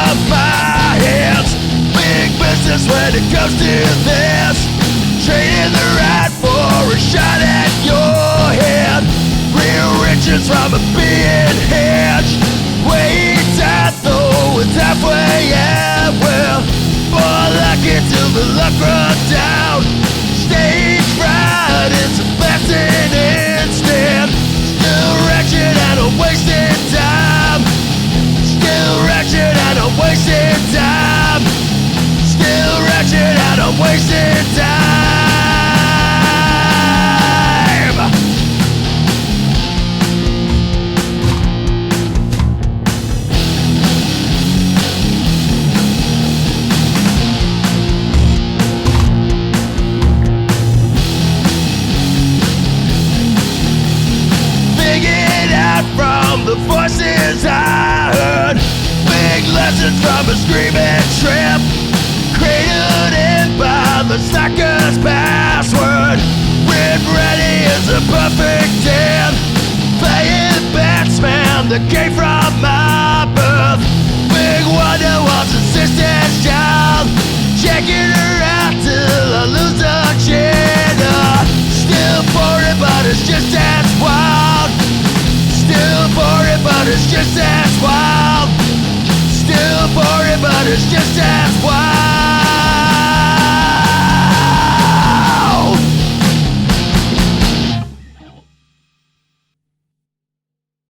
from my hands. Big business when it comes to this. Trading the right for a shot at your head. Real riches from being hedged. Way tight though it's halfway at will. More lucky till the luck runs down. Stage fright, it's a blessing instead. Still wretched and I'm wasting time. Still wretched and I'm wasting time. Still wretched and I'm wasting time. From the voices I heard, big lessons from a screaming trip, cradled in by the sucker's password. When ready is a perfect 10, playing batsman that came from my birth. Big wonder was a sister's child, checking her out till I lose the chin. Still for it, but it's just as wild. Still for it, but it's just as wild. Still for it, but it's just as wild.